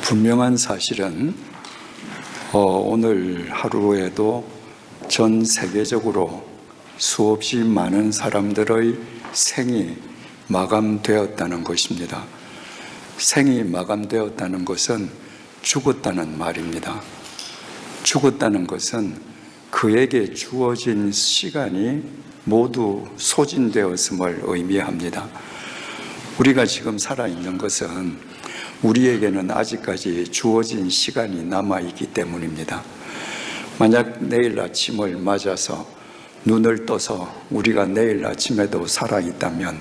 분명한 사실은 오늘 하루에도 전 세계적으로 수없이 많은 사람들의 생이 마감되었다는 것입니다. 생이 마감되었다는 것은 죽었다는 말입니다. 죽었다는 것은 그에게 주어진 시간이 모두 소진되었음을 의미합니다. 우리가 지금 살아있는 것은 우리에게는 아직까지 주어진 시간이 남아있기 때문입니다. 만약 내일 아침을 맞아서 눈을 떠서 우리가 내일 아침에도 살아있다면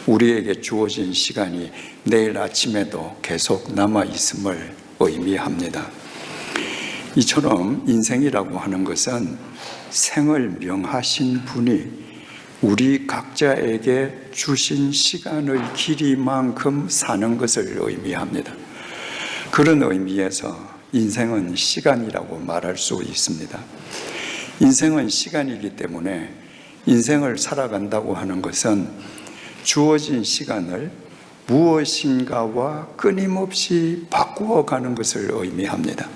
우리에게 주어진 시간이 내일 아침에도 계속 남아있음을 의미합니다. 이처럼 인생이라고 하는 것은 생을 명하신 분이 우리 각자에게 주신 시간의 길이만큼 사는 것을 의미합니다. 그런 의미에서 인생은 시간이라고 말할 수 있습니다. 인생은 시간이기 때문에 인생을 살아간다고 하는 것은 주어진 시간을 무엇인가와 끊임없이 바꾸어 가는 것을 의미합니다.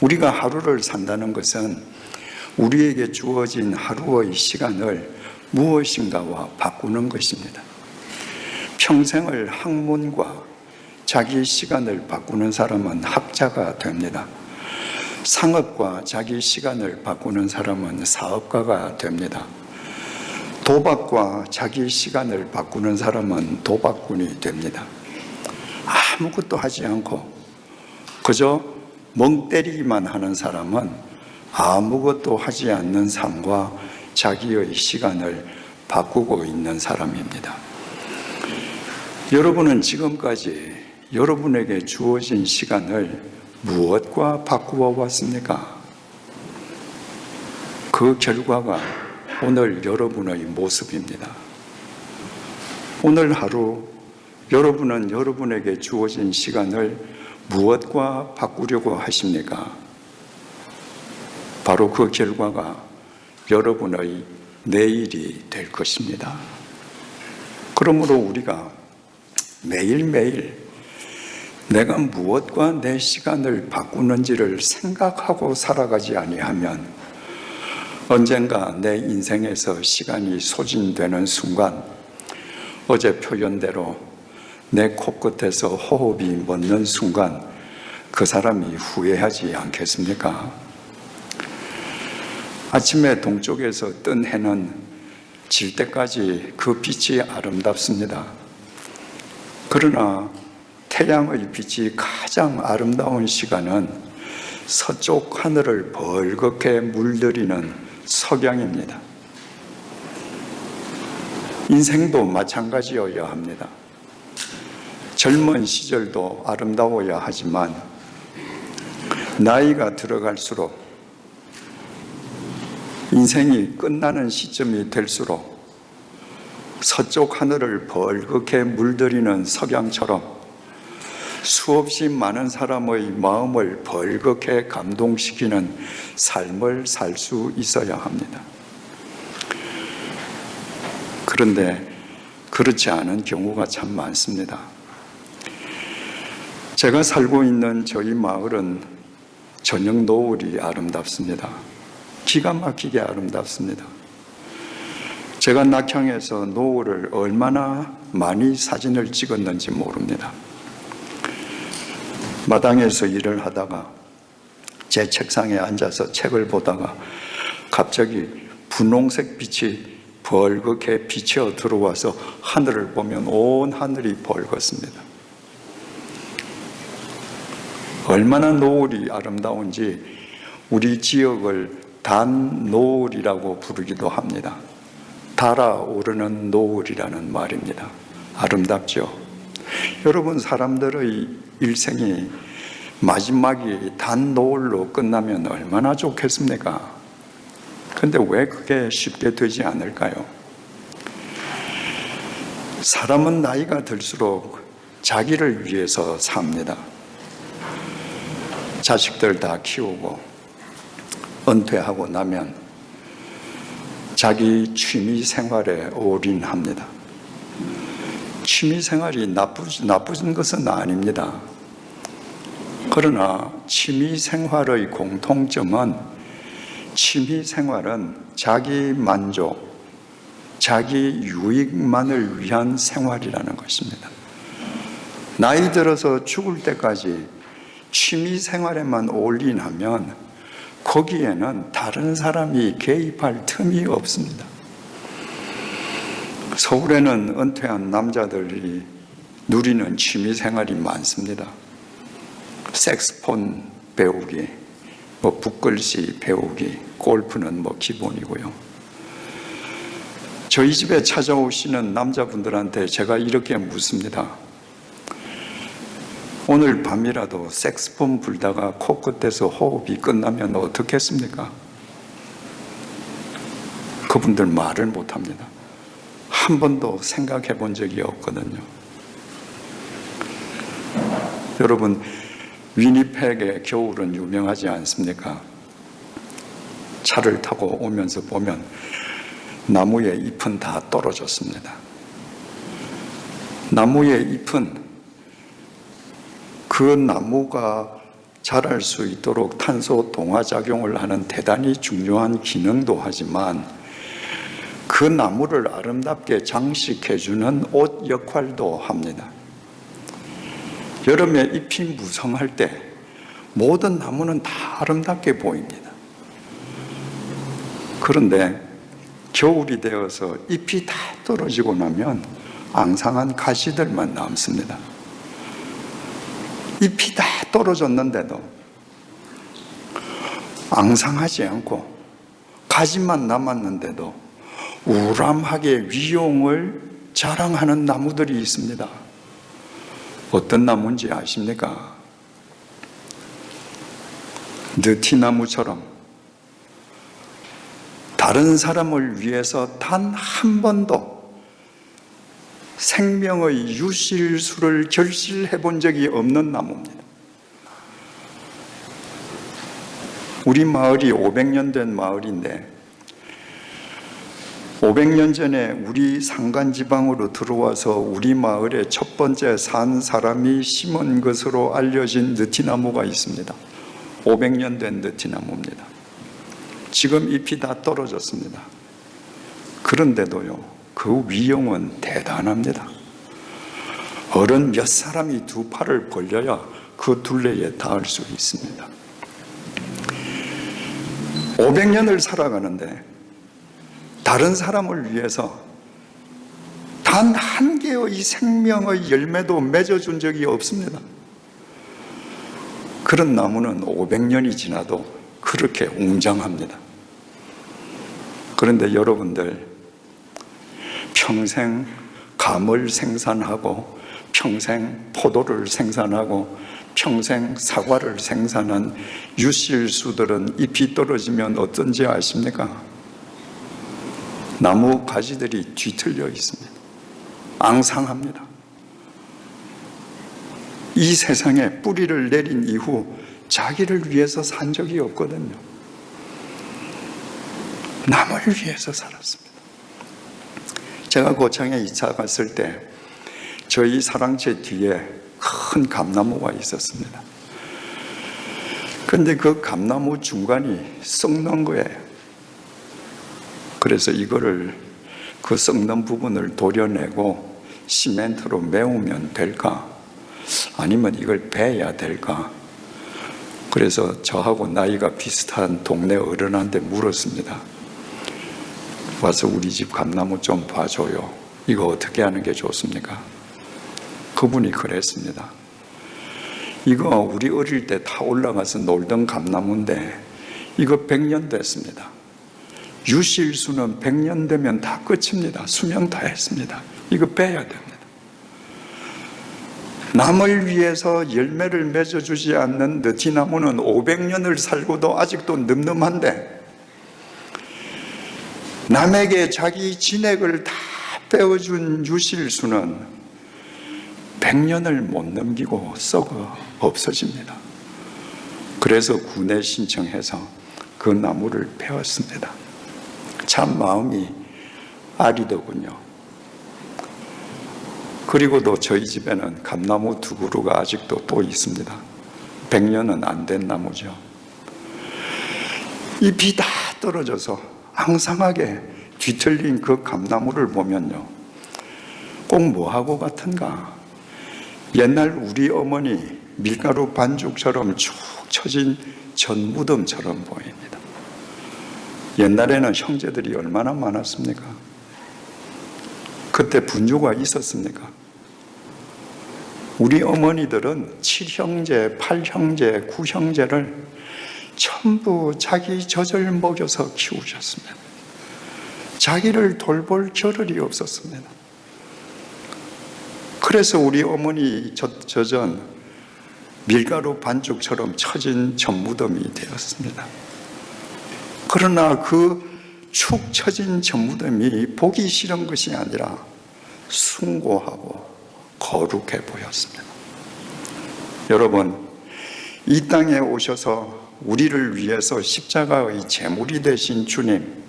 우리가 하루를 산다는 것은 우리에게 주어진 하루의 시간을 무엇인가와 바꾸는 것입니다. 평생을 학문과 자기 시간을 바꾸는 사람은 학자가 됩니다. 상업과 자기 시간을 바꾸는 사람은 사업가가 됩니다. 도박과 자기 시간을 바꾸는 사람은 도박꾼이 됩니다. 아무것도 하지 않고 그저 멍 때리기만 하는 사람은 아무것도 하지 않는 삶과 자기의 시간을 바꾸고 있는 사람입니다. 여러분은 지금까지 여러분에게 주어진 시간을 무엇과 바꾸어 왔습니까? 그 결과가 오늘 여러분의 모습입니다. 오늘 하루 여러분은 여러분에게 주어진 시간을 무엇과 바꾸려고 하십니까? 바로 그 결과가 여러분의 내일이 될 것입니다. 그러므로 우리가 매일매일 내가 무엇과 내 시간을 바꾸는지를 생각하고 살아가지 아니하면 언젠가 내 인생에서 시간이 소진되는 순간 어제 표현대로 내 코끝에서 호흡이 멎는 순간 그 사람이 후회하지 않겠습니까? 아침에 동쪽에서 뜬 해는 질 때까지 그 빛이 아름답습니다. 그러나 태양의 빛이 가장 아름다운 시간은 서쪽 하늘을 벌겋게 물들이는 석양입니다. 인생도 마찬가지여야 합니다. 젊은 시절도 아름다워야 하지만 나이가 들어갈수록 인생이 끝나는 시점이 될수록 서쪽 하늘을 벌겋게 물들이는 석양처럼 수없이 많은 사람의 마음을 벌겋게 감동시키는 삶을 살 수 있어야 합니다. 그런데 그렇지 않은 경우가 참 많습니다. 제가 살고 있는 저희 마을은 저녁 노을이 아름답습니다. 기가 막히게 아름답습니다. 제가 낙향에서 노을을 얼마나 많이 사진을 찍었는지 모릅니다. 마당에서 일을 하다가 제 책상에 앉아서 책을 보다가 갑자기 분홍색 빛이 벌겋게 비쳐 들어와서 하늘을 보면 온 하늘이 벌겋습니다. 얼마나 노을이 아름다운지 우리 지역을 단노을이라고 부르기도 합니다. 달아오르는 노을이라는 말입니다. 아름답죠? 여러분, 사람들의 일생이 마지막이 단노을로 끝나면 얼마나 좋겠습니까? 그런데 왜 그게 쉽게 되지 않을까요? 사람은 나이가 들수록 자기를 위해서 삽니다. 자식들 다 키우고 은퇴하고 나면 자기 취미 생활에 올인합니다. 취미 생활이 나쁜 것은 아닙니다. 그러나 취미생활의 공통점은 취미생활은 자기 만족, 자기 유익만을 위한 생활이라는 것입니다. 나이 들어서 죽을 때까지 취미생활에만 올인하면 거기에는 다른 사람이 개입할 틈이 없습니다. 서울에는 은퇴한 남자들이 누리는 취미생활이 많습니다. 색스폰 배우기, 붓글씨 배우기, 골프는 기본이고요. 저희 집에 찾아오시는 남자분들한테 제가 이렇게 묻습니다. 오늘 밤이라도 색스폰 불다가 코끝에서 호흡이 끝나면 어떻겠습니까? 그분들 말을 못합니다. 한 번도 생각해 본 적이 없거든요. 여러분, 위니펙의 겨울은 유명하지 않습니까? 차를 타고 오면서 보면 나무의 잎은 다 떨어졌습니다. 나무의 잎은 그 나무가 자랄 수 있도록 탄소 동화작용을 하는 대단히 중요한 기능도 하지만 그 나무를 아름답게 장식해주는 옷 역할도 합니다. 여름에 잎이 무성할 때 모든 나무는 다 아름답게 보입니다. 그런데 겨울이 되어서 잎이 다 떨어지고 나면 앙상한 가지들만 남습니다. 잎이 다 떨어졌는데도 앙상하지 않고 가지만 남았는데도 우람하게 위용을 자랑하는 나무들이 있습니다. 어떤 나무인지 아십니까? 느티나무처럼 다른 사람을 위해서 단 한 번도 생명의 유실수를 결실해 본 적이 없는 나무입니다. 우리 마을이 500년 된 마을인데 500년 전에 우리 산간지방으로 들어와서 우리 마을에 첫 번째 산 사람이 심은 것으로 알려진 느티나무가 있습니다. 500년 된 느티나무입니다. 지금 잎이 다 떨어졌습니다. 그런데도요, 그 위용은 대단합니다. 어른 몇 사람이 두 팔을 벌려야 그 둘레에 닿을 수 있습니다. 500년을 살아가는데 다른 사람을 위해서 단 한 개의 생명의 열매도 맺어준 적이 없습니다. 그런 나무는 500년이 지나도 그렇게 웅장합니다. 그런데 여러분들 평생 감을 생산하고 평생 포도를 생산하고 평생 사과를 생산한 유실수들은 잎이 떨어지면 어떤지 아십니까? 나무 가지들이 뒤틀려 있습니다. 앙상합니다. 이 세상에 뿌리를 내린 이후 자기를 위해서 산 적이 없거든요. 남을 위해서 살았습니다. 제가 고창에 2차 갔을 때 저희 사랑채 뒤에 큰 감나무가 있었습니다. 그런데 그 감나무 중간이 썩는 거예요. 그래서 이거를 그 썩는 부분을 도려내고 시멘트로 메우면 될까? 아니면 이걸 베야 될까? 그래서 저하고 나이가 비슷한 동네 어른한테 물었습니다. 와서 우리 집 감나무 좀 봐줘요. 이거 어떻게 하는 게 좋습니까? 그분이 그랬습니다. 이거 우리 어릴 때 다 올라가서 놀던 감나무인데 이거 100년 됐습니다. 유실수는 100년 되면 다 끝입니다. 수명 다 했습니다. 이거 빼야 됩니다. 남을 위해서 열매를 맺어주지 않는 느티나무는 500년을 살고도 아직도 늠름한데 남에게 자기 진액을 다 빼어준 유실수는 100년을 못 넘기고 썩어 없어집니다. 그래서 군에 신청해서 그 나무를 베었습니다. 참 마음이 아리더군요. 그리고도 저희 집에는 감나무 두 그루가 아직도 또 있습니다. 100년은 안 된 나무죠. 잎이 다 떨어져서 앙상하게 뒤틀린 그 감나무를 보면요, 꼭 뭐하고 같은가? 옛날 우리 어머니 밀가루 반죽처럼 축 처진 전무덤처럼 보입니다. 옛날에는 형제들이 얼마나 많았습니까? 그때 분유가 있었습니까? 우리 어머니들은 7형제, 8형제, 9형제를 전부 자기 젖을 먹여서 키우셨습니다. 자기를 돌볼 겨를이 없었습니다. 그래서 우리 어머니 젖은 밀가루 반죽처럼 처진 전무덤이 되었습니다. 그러나 그 축 처진 전무덤이 보기 싫은 것이 아니라 숭고하고 거룩해 보였습니다. 여러분, 이 땅에 오셔서 우리를 위해서 십자가의 제물이 되신 주님,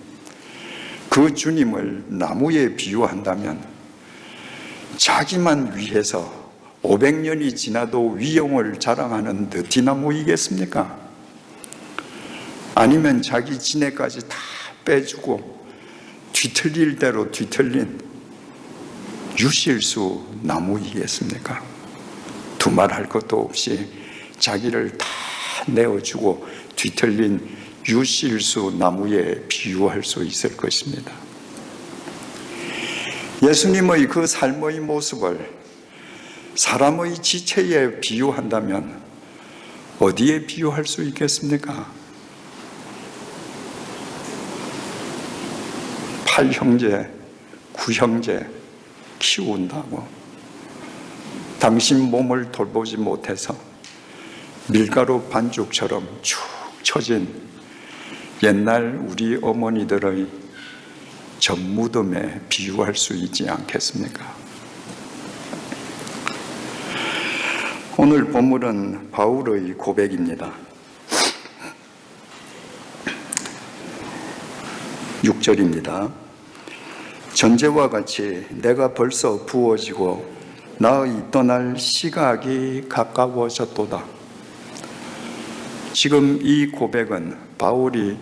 그 주님을 나무에 비유한다면 자기만 위해서 500년이 지나도 위용을 자랑하는 느티나무이겠습니까? 아니면 자기 지네까지 다 빼주고 뒤틀릴 대로 뒤틀린 유실수 나무이겠습니까? 두말할 것도 없이 자기를 다 내어주고 뒤틀린 유실수 나무에 비유할 수 있을 것입니다. 예수님의 그 삶의 모습을 사람의 지체에 비유한다면 어디에 비유할 수 있겠습니까? 8형제, 9형제 키운다고 당신 몸을 돌보지 못해서 밀가루 반죽처럼 축 처진 옛날 우리 어머니들의 전무덤에 비유할 수 있지 않겠습니까? 오늘 본문은 바울의 고백입니다. 6절입니다. 전제와 같이 내가 벌써 부어지고 나의 떠날 시각이 가까워졌도다. 지금 이 고백은 바울이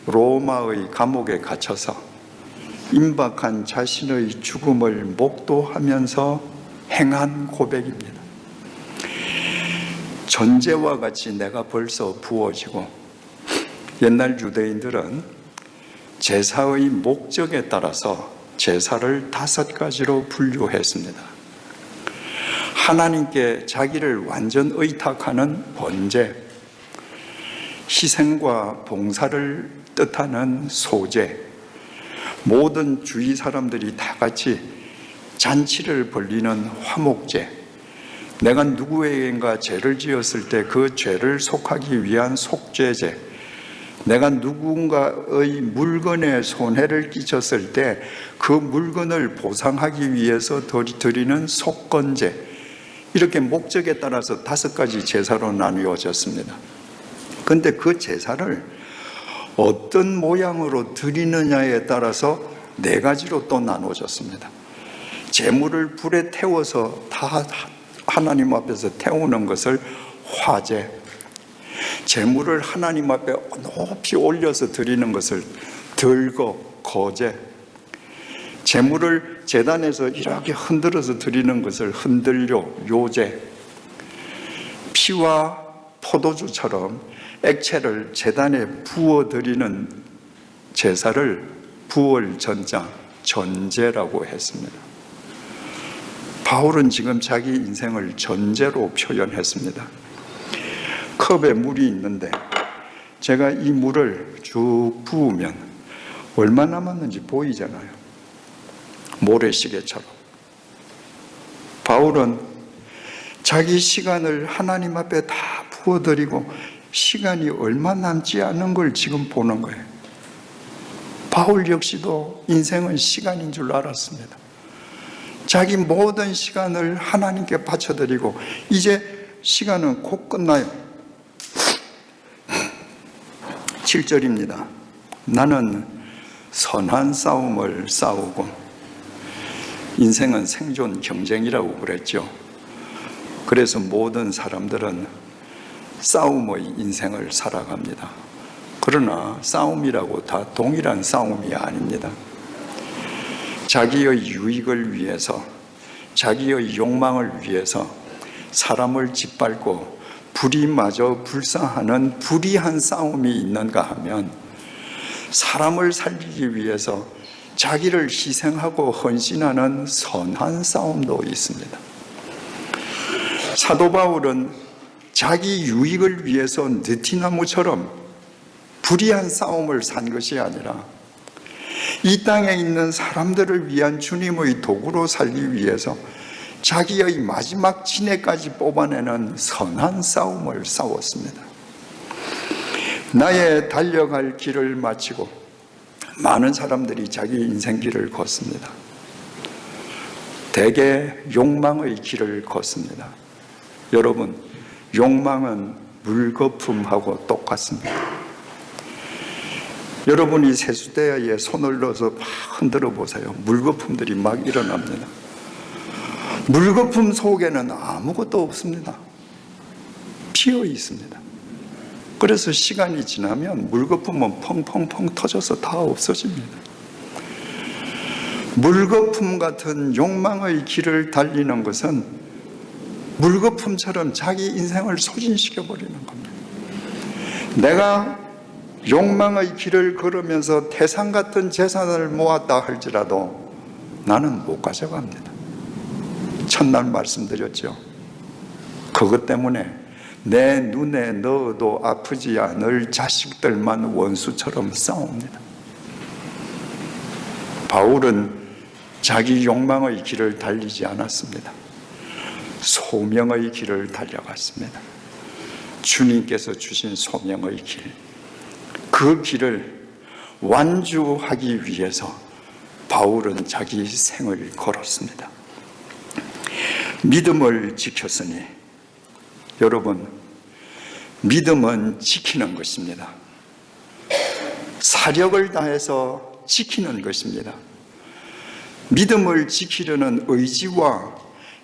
로마의 감옥에 갇혀서 임박한 자신의 죽음을 목도하면서 행한 고백입니다. 전제와 같이 내가 벌써 부어지고, 옛날 유대인들은 제사의 목적에 따라서 제사를 5가지로 분류했습니다. 하나님께 자기를 완전 의탁하는 번제, 희생과 봉사를 뜻하는 소제, 모든 주위 사람들이 다 같이 잔치를 벌리는 화목제, 내가 누구에겐가 죄를 지었을 때 그 죄를 속하기 위한 속죄제, 내가 누군가의 물건에 손해를 끼쳤을 때 그 물건을 보상하기 위해서 드리는 속건제, 이렇게 목적에 따라서 5가지 제사로 나누어졌습니다. 그런데 그 제사를 어떤 모양으로 드리느냐에 따라서 4가지로 또 나누어졌습니다. 제물을 불에 태워서 다 하나님 앞에서 태우는 것을 화제, 제물을 하나님 앞에 높이 올려서 드리는 것을 들거, 거제, 제물을 제단에서 이렇게 흔들어서 드리는 것을 흔들려, 요제, 피와 포도주처럼 액체를 제단에 부어드리는 제사를 부월전장, 전제라고 했습니다. 바울은 지금 자기 인생을 전제로 표현했습니다. 컵에 물이 있는데 제가 이 물을 쭉 부으면 얼마 남았는지 보이잖아요. 모래시계처럼. 바울은 자기 시간을 하나님 앞에 다 부어드리고 시간이 얼마 남지 않은 걸 지금 보는 거예요. 바울 역시도 인생은 시간인 줄 알았습니다. 자기 모든 시간을 하나님께 바쳐드리고 이제 시간은 곧 끝나요. 7절입니다. 나는 선한 싸움을 싸우고, 인생은 생존 경쟁이라고 그랬죠. 그래서 모든 사람들은 싸움의 인생을 살아갑니다. 그러나 싸움이라고 다 동일한 싸움이 아닙니다. 자기의 유익을 위해서, 자기의 욕망을 위해서 사람을 짓밟고 불의마저 불사하는 불의한 싸움이 있는가 하면, 사람을 살리기 위해서 자기를 희생하고 헌신하는 선한 싸움도 있습니다. 사도 바울은 자기 유익을 위해서 느티나무처럼 불의한 싸움을 산 것이 아니라 이 땅에 있는 사람들을 위한 주님의 도구로 살기 위해서 자기의 마지막 진해까지 뽑아내는 선한 싸움을 싸웠습니다. 나의 달려갈 길을 마치고 많은 사람들이 자기 인생길을 걷습니다. 대개 욕망의 길을 걷습니다. 여러분, 욕망은 물거품하고 똑같습니다. 여러분이 세수대야에 손을 넣어서 막 흔들어 보세요. 물거품들이 막 일어납니다. 물거품 속에는 아무것도 없습니다. 비어 있습니다. 그래서 시간이 지나면 물거품은 펑펑펑 터져서 다 없어집니다. 물거품 같은 욕망의 길을 달리는 것은 물거품처럼 자기 인생을 소진시켜 버리는 겁니다. 내가 욕망의 길을 걸으면서 태산 같은 재산을 모았다 할지라도 나는 못 가져갑니다. 첫날 말씀드렸죠. 그것 때문에 내 눈에 넣어도 아프지 않을 자식들만 원수처럼 싸웁니다. 바울은 자기 욕망의 길을 달리지 않았습니다. 소명의 길을 달려갔습니다. 주님께서 주신 소명의 길, 그 길을 완주하기 위해서 바울은 자기 생을 걸었습니다. 믿음을 지켰으니, 여러분, 믿음은 지키는 것입니다. 사력을 다해서 지키는 것입니다. 믿음을 지키려는 의지와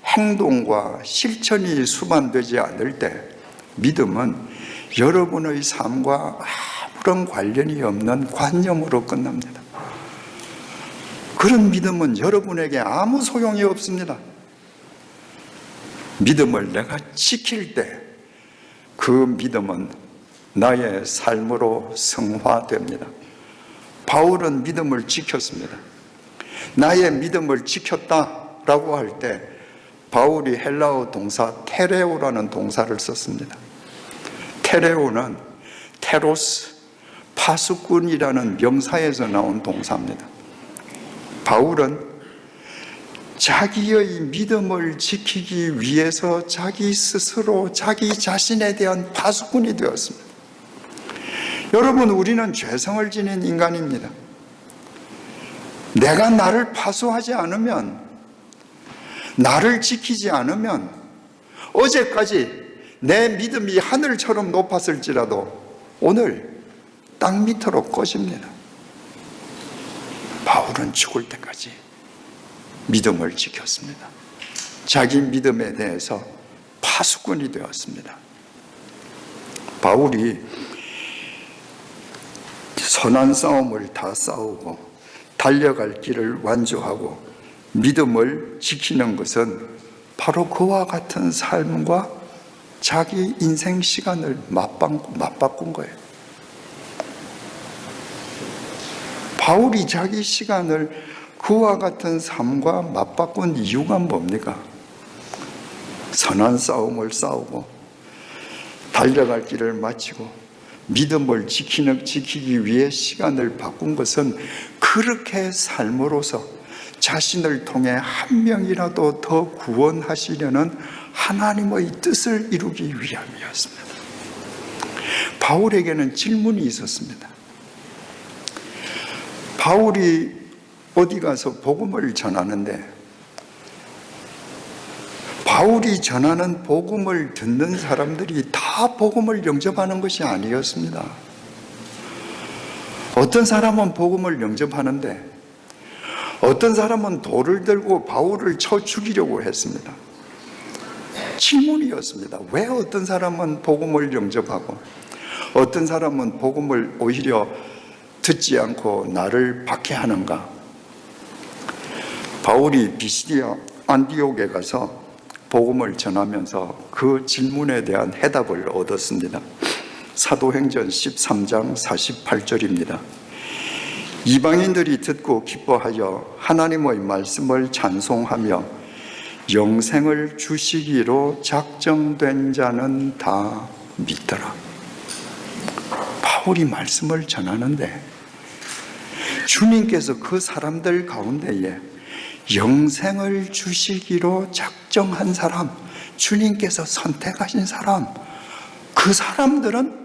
행동과 실천이 수반되지 않을 때 믿음은 여러분의 삶과 아무런 관련이 없는 관념으로 끝납니다. 그런 믿음은 여러분에게 아무 소용이 없습니다. 믿음을 내가 지킬 때 그 믿음은 나의 삶으로 승화됩니다. 바울은 믿음을 지켰습니다. 나의 믿음을 지켰다라고 할 때 바울이 헬라어 동사 테레오라는 동사를 썼습니다. 테레오는 테로스, 파수꾼이라는 명사에서 나온 동사입니다. 바울은 자기의 믿음을 지키기 위해서 자기 스스로 자기 자신에 대한 파수꾼이 되었습니다. 여러분, 우리는 죄성을 지닌 인간입니다. 내가 나를 파수하지 않으면, 나를 지키지 않으면 어제까지 내 믿음이 하늘처럼 높았을지라도 오늘 땅 밑으로 꺼집니다. 바울은 죽을 때까지 믿음을 지켰습니다. 자기 믿음에 대해서 파수꾼이 되었습니다. 바울이 선한 싸움을 다 싸우고 달려갈 길을 완주하고 믿음을 지키는 것은 바로 그와 같은 삶과 자기 인생 시간을 맞바꾼 거예요. 바울이 자기 시간을 그와 같은 삶과 맞바꾼 이유가 뭡니까? 선한 싸움을 싸우고 달려갈 길을 마치고 믿음을 지키기 위해 시간을 바꾼 것은 그렇게 삶으로서 자신을 통해 한 명이라도 더 구원하시려는 하나님의 뜻을 이루기 위함이었습니다. 바울에게는 질문이 있었습니다. 바울이 어디 가서 복음을 전하는데 바울이 전하는 복음을 듣는 사람들이 다 복음을 영접하는 것이 아니었습니다. 어떤 사람은 복음을 영접하는데 어떤 사람은 돌을 들고 바울을 쳐 죽이려고 했습니다. 질문이었습니다. 왜 어떤 사람은 복음을 영접하고 어떤 사람은 복음을 오히려 듣지 않고 나를 박해하는가? 바울이 비시디아 안디옥에 가서 복음을 전하면서 그 질문에 대한 해답을 얻었습니다. 사도행전 13장 48절입니다. 이방인들이 듣고 기뻐하여 하나님의 말씀을 찬송하며 영생을 주시기로 작정된 자는 다 믿더라. 바울이 말씀을 전하는데 주님께서 그 사람들 가운데에 영생을 주시기로 작정한 사람, 주님께서 선택하신 사람, 그 사람들은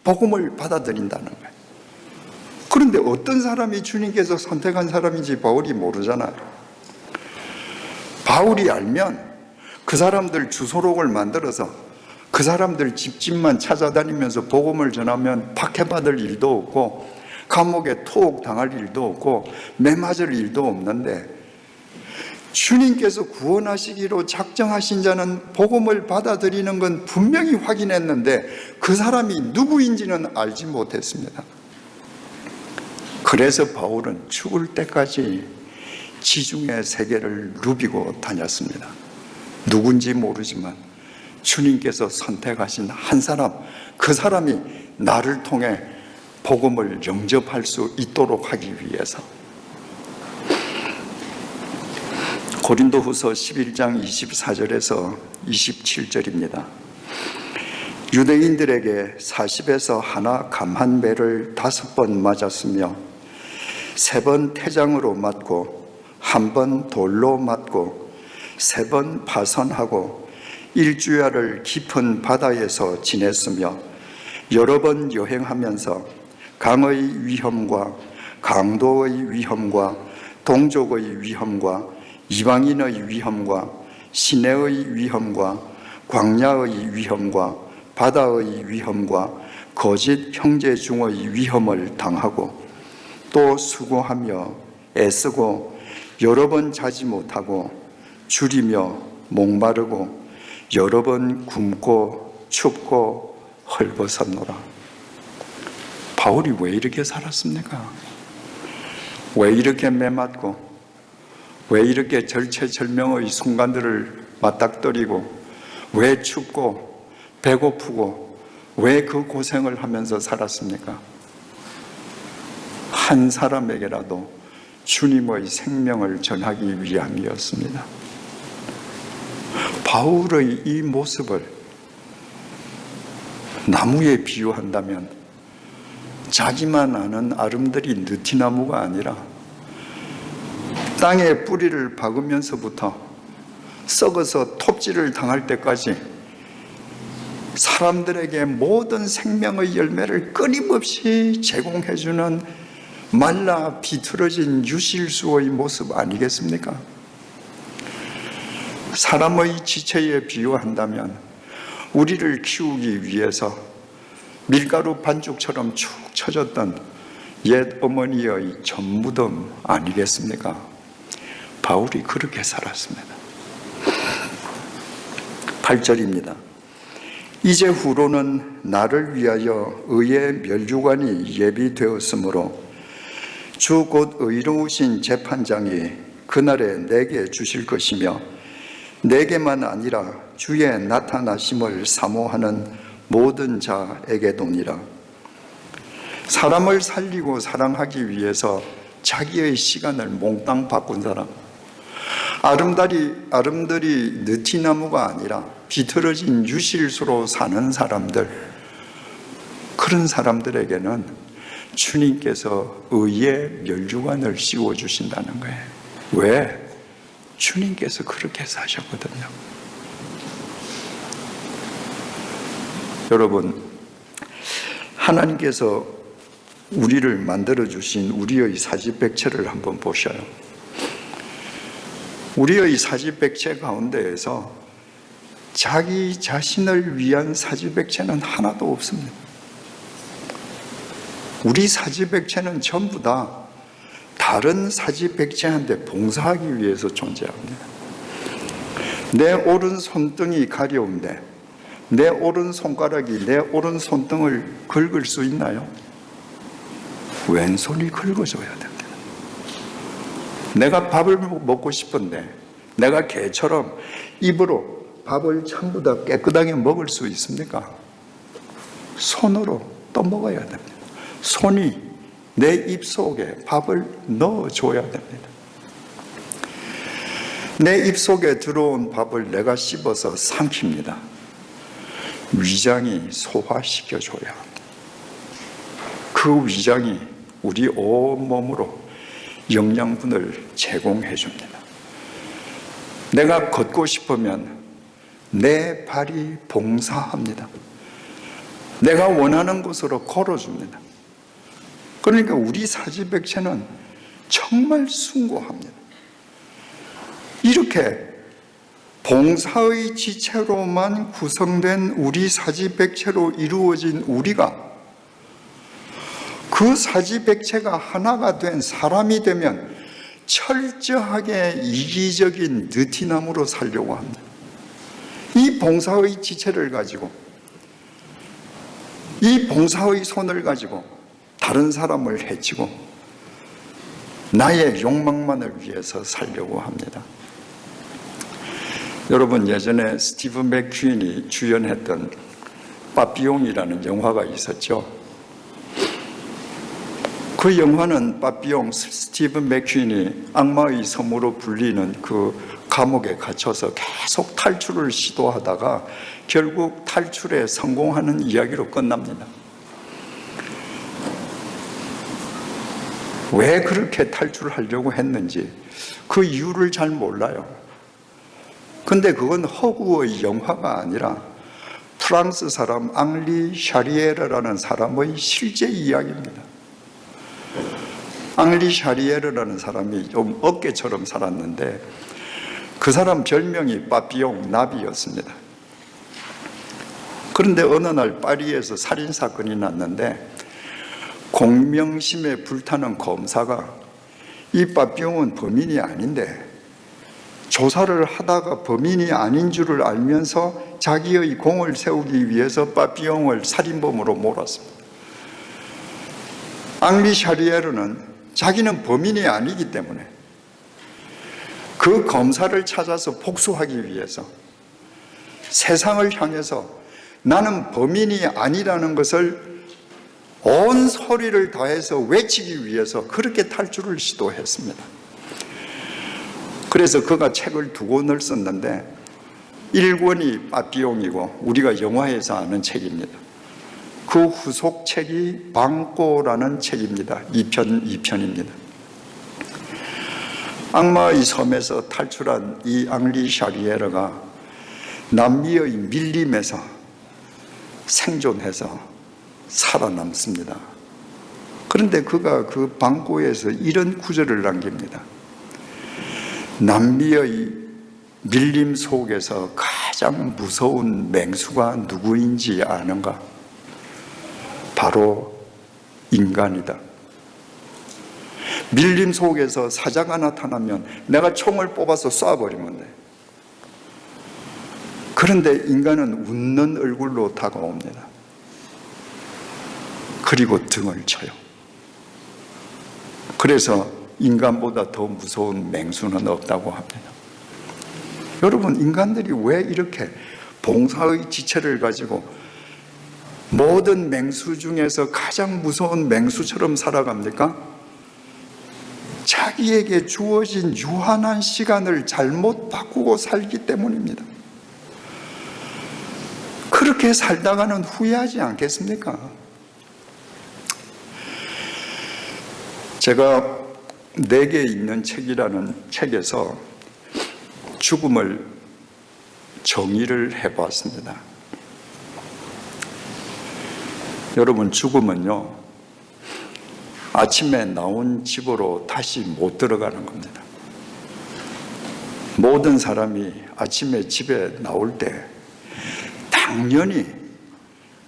복음을 받아들인다는 거예요. 그런데 어떤 사람이 주님께서 선택한 사람인지 바울이 모르잖아요. 바울이 알면 그 사람들 주소록을 만들어서 그 사람들 집집만 찾아다니면서 복음을 전하면 박해받을 일도 없고 감옥에 투옥당할 일도 없고 매맞을 일도 없는데, 주님께서 구원하시기로 작정하신 자는 복음을 받아들이는 건 분명히 확인했는데 그 사람이 누구인지는 알지 못했습니다. 그래서 바울은 죽을 때까지 지중해 세계를 누비고 다녔습니다. 누군지 모르지만 주님께서 선택하신 한 사람, 그 사람이 나를 통해 복음을 영접할 수 있도록 하기 위해서. 고린도후서 11장 24절에서 27절입니다. 유대인들에게 40에서 하나 감한 배를 5번 맞았으며 3번 태장으로 맞고 1번 돌로 맞고 3번 파선하고 1주야를 깊은 바다에서 지냈으며 여러 번 여행하면서 강의 위험과 강도의 위험과 동족의 위험과 이방인의 위험과 시내의 위험과 광야의 위험과 바다의 위험과 거짓 형제 중의 위험을 당하고 또 수고하며 애쓰고 여러 번 자지 못하고 줄이며 목마르고 여러 번 굶고 춥고 헐벗었노라. 바울이 왜 이렇게 살았습니까? 왜 이렇게 매맞고 왜 이렇게 절체절명의 순간들을 맞닥뜨리고 왜 춥고 배고프고 왜 그 고생을 하면서 살았습니까? 한 사람에게라도 주님의 생명을 전하기 위함이었습니다. 바울의 이 모습을 나무에 비유한다면 자기만 아는 아름드리 느티나무가 아니라 땅에 뿌리를 박으면서부터 썩어서 톱질을 당할 때까지 사람들에게 모든 생명의 열매를 끊임없이 제공해주는 말라 비틀어진 유실수의 모습 아니겠습니까? 사람의 지체에 비유한다면 우리를 키우기 위해서 밀가루 반죽처럼 축 처졌던 옛 어머니의 전무덤 아니겠습니까? 바울이 그렇게 살았습니다. 8절입니다. 이제 후로는 나를 위하여 의의 멸류관이 예비되었으므로 주 곧 의로우신 재판장이 그날에 내게 주실 것이며 내게만 아니라 주의 나타나심을 사모하는 모든 자에게도니라. 사람을 살리고 사랑하기 위해서 자기의 시간을 몽땅 바꾼 사람, 아름드리 느티나무가 아니라 비틀어진 유실수로 사는 사람들, 그런 사람들에게는 주님께서 의의 멸류관을 씌워주신다는 거예요. 왜? 주님께서 그렇게 사셨거든요. 여러분, 하나님께서 우리를 만들어주신 우리의 사지백체를 한번 보셔요. 우리의 사지백체 가운데에서 자기 자신을 위한 사지백체는 하나도 없습니다. 우리 사지백체는 전부 다 다른 사지백체한테 봉사하기 위해서 존재합니다. 내 오른 손등이 가려운데 내 오른 손가락이 내 오른 손등을 긁을 수 있나요? 왼손이 긁어줘야 됩니다. 내가 밥을 먹고 싶은데 내가 개처럼 입으로 밥을 전부 다 깨끗하게 먹을 수 있습니까? 손으로 떠먹어야 됩니다. 손이 내 입속에 밥을 넣어줘야 됩니다. 내 입속에 들어온 밥을 내가 씹어서 삼킵니다. 위장이 소화시켜줘야 합니다. 그 위장이 우리 온몸으로 영양분을 제공해 줍니다. 내가 걷고 싶으면 내 발이 봉사합니다. 내가 원하는 곳으로 걸어줍니다. 그러니까 우리 사지백체는 정말 숭고합니다. 이렇게 봉사의 지체로만 구성된 우리 사지백체로 이루어진 우리가 그 사지백체가 하나가 된 사람이 되면 철저하게 이기적인 느티나무로 살려고 합니다. 이 봉사의 지체를 가지고, 이 봉사의 손을 가지고 다른 사람을 해치고 나의 욕망만을 위해서 살려고 합니다. 여러분, 예전에 스티브 맥퀸이 주연했던 빠삐용이라는 영화가 있었죠. 그 영화는 빠삐용, 스티브 맥퀸이 악마의 섬으로 불리는 그 감옥에 갇혀서 계속 탈출을 시도하다가 결국 탈출에 성공하는 이야기로 끝납니다. 왜 그렇게 탈출하려고 했는지 그 이유를 잘 몰라요. 근데 그건 허구의 영화가 아니라 프랑스 사람 앙리 샤리에르라는 사람의 실제 이야기입니다. 앙리 샤리에르라는 사람이 좀 어깨처럼 살았는데 그 사람 별명이 빠삐용, 나비였습니다. 그런데 어느 날 파리에서 살인사건이 났는데 공명심에 불타는 검사가 이 빠삐용은 범인이 아닌데 조사를 하다가 범인이 아닌 줄을 알면서 자기의 공을 세우기 위해서 빠삐용을 살인범으로 몰았습니다. 앙리 샤리에르는 자기는 범인이 아니기 때문에 그 검사를 찾아서 복수하기 위해서 세상을 향해서 나는 범인이 아니라는 것을 온 소리를 다해서 외치기 위해서 그렇게 탈출을 시도했습니다. 그래서 그가 책을 2권을 썼는데 1권이 빠삐용이고 우리가 영화에서 아는 책입니다. 그 후속 책이 방꼬라는 책입니다. 2편입니다. 악마의 섬에서 탈출한 이 앙리 샤리에르가 남미의 밀림에서 생존해서 살아남습니다. 그런데 그가 그 방꼬에서 이런 구절을 남깁니다. 남미의 밀림 속에서 가장 무서운 맹수가 누구인지 아는가? 바로 인간이다. 밀림 속에서 사자가 나타나면 내가 총을 뽑아서 쏴버리면 돼. 그런데 인간은 웃는 얼굴로 다가옵니다. 그리고 등을 쳐요. 그래서 인간보다 더 무서운 맹수는 없다고 합니다. 여러분, 인간들이 왜 이렇게 봉사의 지체를 가지고 모든 맹수 중에서 가장 무서운 맹수처럼 살아갑니까? 자기에게 주어진 유한한 시간을 잘못 바꾸고 살기 때문입니다. 그렇게 살다가는 후회하지 않겠습니까? 제가 내게 있는 책이라는 책에서 죽음을 정의를 해보았습니다. 여러분, 죽음은요, 아침에 나온 집으로 다시 못 들어가는 겁니다. 모든 사람이 아침에 집에 나올 때 당연히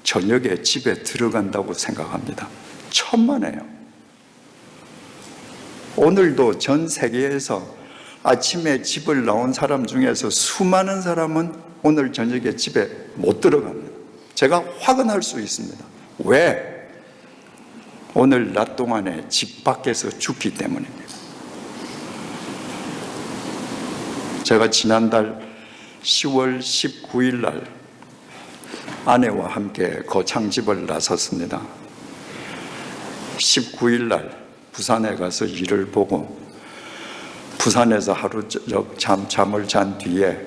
저녁에 집에 들어간다고 생각합니다. 천만에요. 오늘도 전 세계에서 아침에 집을 나온 사람 중에서 수많은 사람은 오늘 저녁에 집에 못 들어갑니다. 제가 확언할 수 있습니다. 왜? 오늘 낮 동안에 집 밖에서 죽기 때문입니다. 제가 지난달 10월 19일 날 아내와 함께 거창집을 나섰습니다. 19일 날 부산에 가서 일을 보고 부산에서 하루 잠을 잔 뒤에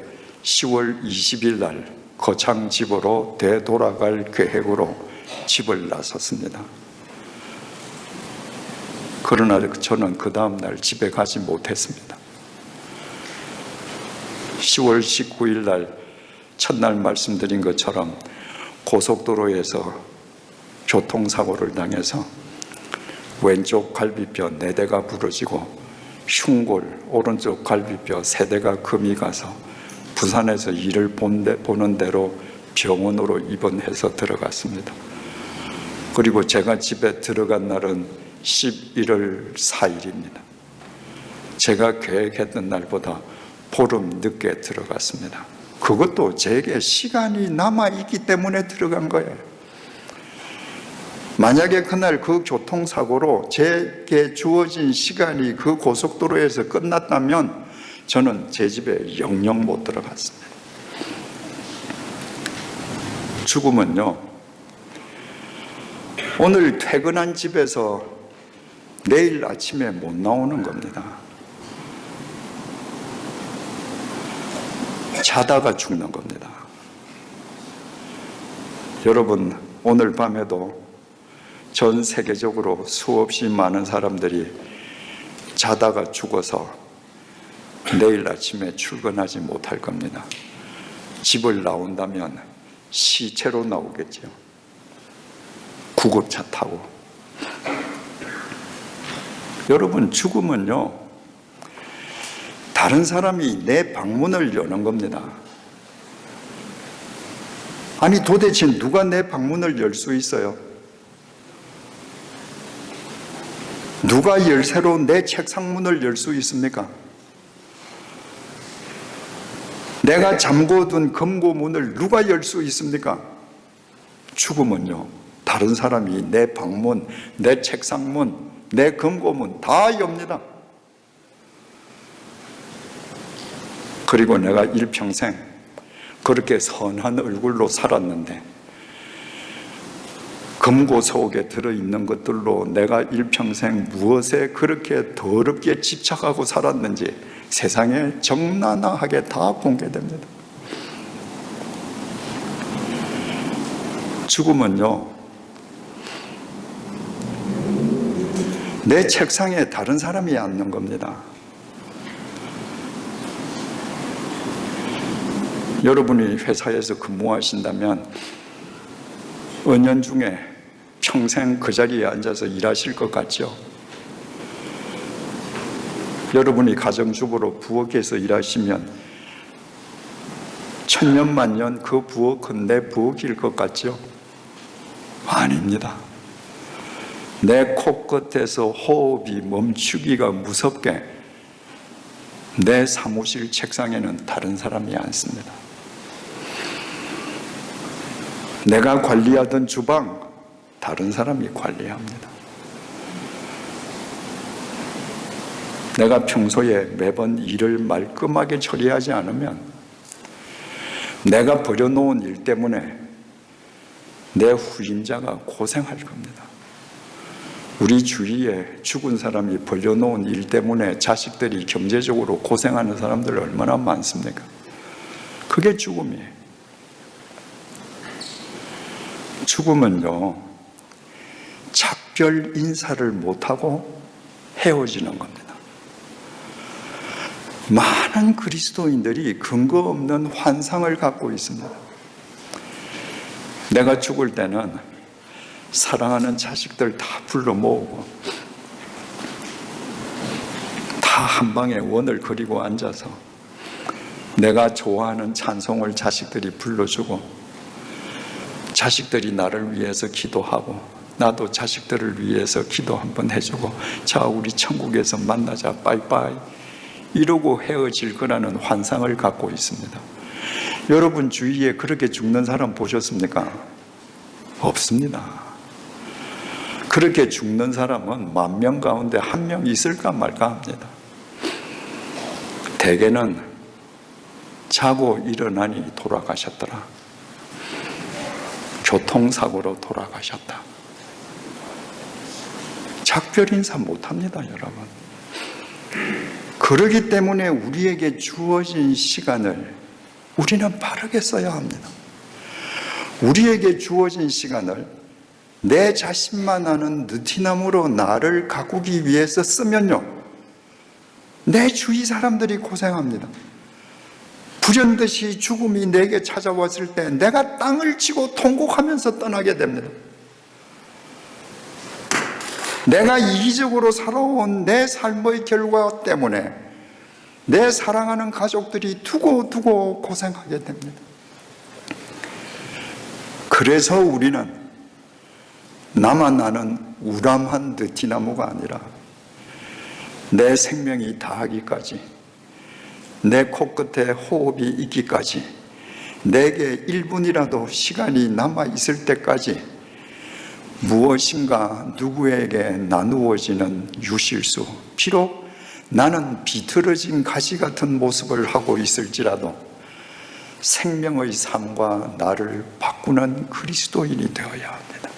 10월 20일 날 거창집으로 되돌아갈 계획으로 집을 나섰습니다. 그러나 저는 그 다음 날 집에 가지 못했습니다. 10월 19일 날 첫날 말씀드린 것처럼 고속도로에서 교통사고를 당해서 왼쪽 갈비뼈 4대가 부러지고 흉골 오른쪽 갈비뼈 3대가 금이 가서 부산에서 일을 보는 대로 병원으로 입원해서 들어갔습니다. 그리고 제가 집에 들어간 날은 11월 4일입니다. 제가 계획했던 날보다 보름 늦게 들어갔습니다. 그것도 제게 시간이 남아있기 때문에 들어간 거예요. 만약에 그날 그 교통사고로 제게 주어진 시간이 그 고속도로에서 끝났다면 저는 제 집에 영영 못 들어갔습니다. 죽음은요, 오늘 퇴근한 집에서 내일 아침에 못 나오는 겁니다. 자다가 죽는 겁니다. 여러분, 오늘 밤에도 전 세계적으로 수없이 많은 사람들이 자다가 죽어서 내일 아침에 출근하지 못할 겁니다. 집을 나온다면 시체로 나오겠죠. 구급차 타고. 여러분, 죽음은요, 다른 사람이 내 방문을 여는 겁니다. 아니, 도대체 누가 내 방문을 열 수 있어요? 누가 열쇠로 내 책상 문을 열 수 있습니까? 내가 잠궈둔 금고문을 누가 열 수 있습니까? 죽음은요, 다른 사람이 내 방문, 내 책상문, 내 금고문 다 엽니다. 그리고 내가 일평생 그렇게 선한 얼굴로 살았는데 금고 속에 들어있는 것들로 내가 일평생 무엇에 그렇게 더럽게 집착하고 살았는지 세상에 적나라하게 다 공개됩니다. 죽음은요, 내 책상에 다른 사람이 앉는 겁니다. 여러분이 회사에서 근무하신다면 은연중에 평생 그 자리에 앉아서 일하실 것 같죠? 여러분이 가정주부로 부엌에서 일하시면 천년만년 그 부엌은 내 부엌일 것 같죠? 아닙니다. 내 코끝에서 호흡이 멈추기가 무섭게 내 사무실 책상에는 다른 사람이 앉습니다. 내가 관리하던 주방, 다른 사람이 관리합니다. 내가 평소에 매번 일을 말끔하게 처리하지 않으면 내가 버려놓은 일 때문에 내 후임자가 고생할 겁니다. 우리 주위에 죽은 사람이 벌려놓은 일 때문에 자식들이 경제적으로 고생하는 사람들 얼마나 많습니까? 그게 죽음이에요. 죽음은요, 작별 인사를 못하고 헤어지는 겁니다. 많은 그리스도인들이 근거 없는 환상을 갖고 있습니다. 내가 죽을 때는 사랑하는 자식들 다 불러 모으고 다 한 방에 원을 그리고 앉아서 내가 좋아하는 찬송을 자식들이 불러주고 자식들이 나를 위해서 기도하고 나도 자식들을 위해서 기도 한번 해주고 자, 우리 천국에서 만나자, 빠이빠이, 이러고 헤어질 거라는 환상을 갖고 있습니다. 여러분 주위에 그렇게 죽는 사람 보셨습니까? 없습니다. 그렇게 죽는 사람은 10,000명 가운데 1명 있을까 말까 합니다. 대개는 자고 일어나니 돌아가셨더라. 교통사고로 돌아가셨다. 작별 인사 못합니다, 여러분. 그러기 때문에 우리에게 주어진 시간을 우리는 바르게 써야 합니다. 우리에게 주어진 시간을 내 자신만 아는 느티나무로 나를 가꾸기 위해서 쓰면요, 내 주위 사람들이 고생합니다. 불현듯이 죽음이 내게 찾아왔을 때 내가 땅을 치고 통곡하면서 떠나게 됩니다. 내가 이기적으로 살아온 내 삶의 결과 때문에 내 사랑하는 가족들이 두고 고생하게 됩니다. 그래서 우리는 나만 아는 우람한 느티나무가 아니라 내 생명이 다하기까지, 내 코끝에 호흡이 있기까지, 내게 1분이라도 시간이 남아있을 때까지 무엇인가 누구에게 나누어지는 유실수, 비록 나는 비틀어진 가시 같은 모습을 하고 있을지라도 생명의 삶과 나를 바꾸는 그리스도인이 되어야 합니다.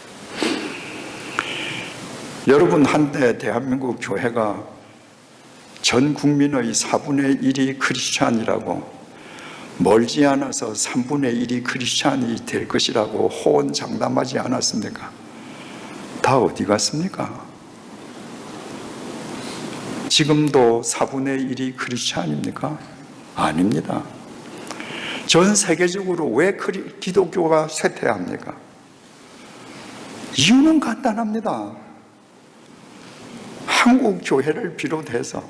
여러분, 한때 대한민국 교회가 전 국민의 4분의 1이 크리스찬이라고, 멀지 않아서 3분의 1이 크리스찬이 될 것이라고 호언장담하지 않았습니까? 다 어디 갔습니까? 지금도 4분의 1이 크리스찬입니까? 아닙니다. 전 세계적으로 왜 기독교가 쇠퇴합니까? 이유는 간단합니다. 한국 교회를 비롯해서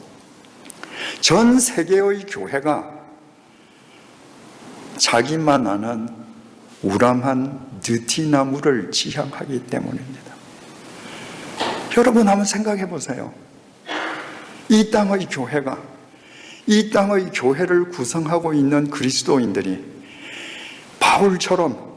전 세계의 교회가 자기만 아는 우람한 느티나무를 지향하기 때문입니다. 여러분 한번 생각해 보세요. 이 땅의 교회가, 이 땅의 교회를 구성하고 있는 그리스도인들이 바울처럼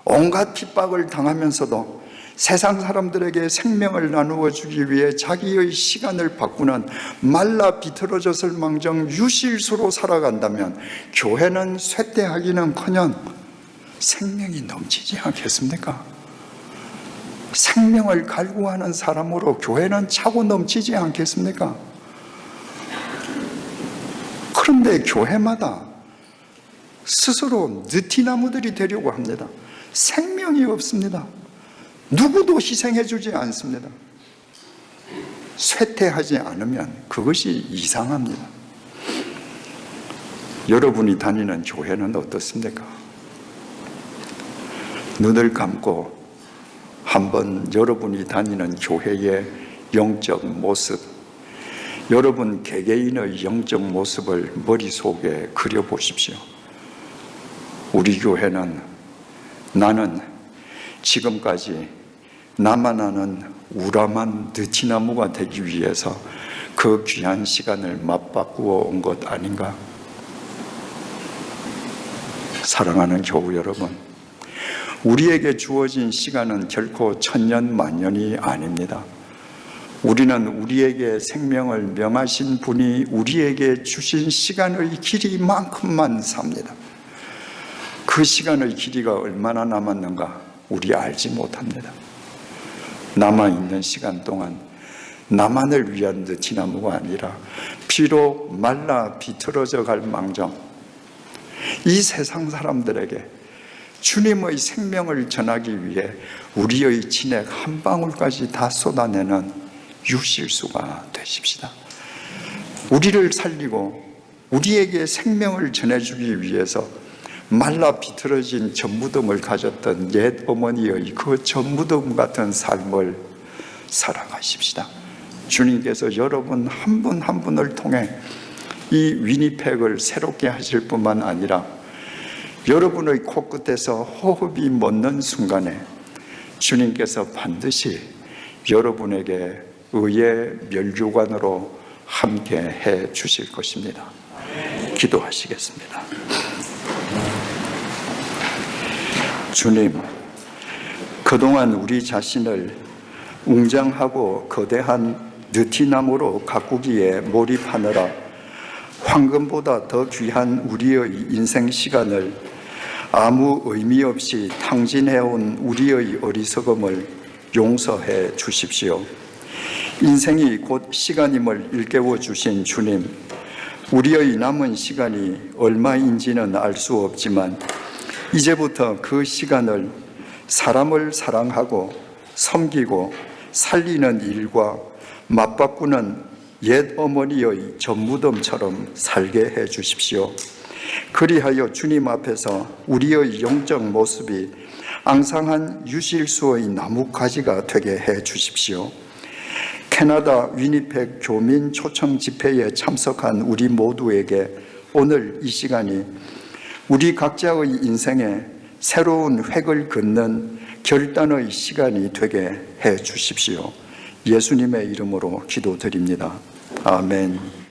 온갖 핍박을 당하면서도 세상 사람들에게 생명을 나누어 주기 위해 자기의 시간을 바꾸는 말라 비틀어졌을 망정 유실수로 살아간다면 교회는 쇠퇴하기는커녕 생명이 넘치지 않겠습니까? 생명을 갈구하는 사람으로 교회는 차고 넘치지 않겠습니까? 그런데 교회마다 스스로 느티나무들이 되려고 합니다. 생명이 없습니다. 누구도 희생해 주지 않습니다. 쇠퇴하지 않으면 그것이 이상합니다. 여러분이 다니는 교회는 어떻습니까? 눈을 감고 한번 여러분이 다니는 교회의 영적 모습, 여러분 개개인의 영적 모습을 머릿속에 그려보십시오. 우리 교회는 나는 지금까지 나만 아는 우람한 느티나무가 되기 위해서 그 귀한 시간을 맞바꾸어 온 것 아닌가? 사랑하는 교우 여러분, 우리에게 주어진 시간은 결코 천년만년이 아닙니다. 우리는 우리에게 생명을 명하신 분이 우리에게 주신 시간의 길이만큼만 삽니다. 그 시간의 길이가 얼마나 남았는가 우리 알지 못합니다. 남아있는 시간 동안 나만을 위한 느티나무가 아니라 비록 말라 비틀어져 갈 망정 이 세상 사람들에게 주님의 생명을 전하기 위해 우리의 진액 한 방울까지 다 쏟아내는 유실수가 되십시다. 우리를 살리고 우리에게 생명을 전해주기 위해서 말라 비틀어진 전무덤을 가졌던 옛 어머니의 그 전무덤 같은 삶을 살아가십시다. 주님께서 여러분 한 분 한 분을 통해 이 위니펙을 새롭게 하실 뿐만 아니라 여러분의 코끝에서 호흡이 멎는 순간에 주님께서 반드시 여러분에게 의의 멸류관으로 함께 해 주실 것입니다. 기도하시겠습니다. 주님, 그동안 우리 자신을 웅장하고 거대한 느티나무로 가꾸기에 몰입하느라 황금보다 더 귀한 우리의 인생 시간을 아무 의미 없이 탕진해온 우리의 어리석음을 용서해 주십시오. 인생이 곧 시간임을 일깨워 주신 주님, 우리의 남은 시간이 얼마인지는 알 수 없지만 이제부터 그 시간을 사람을 사랑하고 섬기고 살리는 일과 맞바꾸는 옛 어머니의 전무덤처럼 살게 해 주십시오. 그리하여 주님 앞에서 우리의 영적 모습이 앙상한 유실수의 나뭇가지가 되게 해 주십시오. 캐나다 위니펙 교민 초청 집회에 참석한 우리 모두에게 오늘 이 시간이 우리 각자의 인생에 새로운 획을 긋는 결단의 시간이 되게 해 주십시오. 예수님의 이름으로 기도드립니다. 아멘.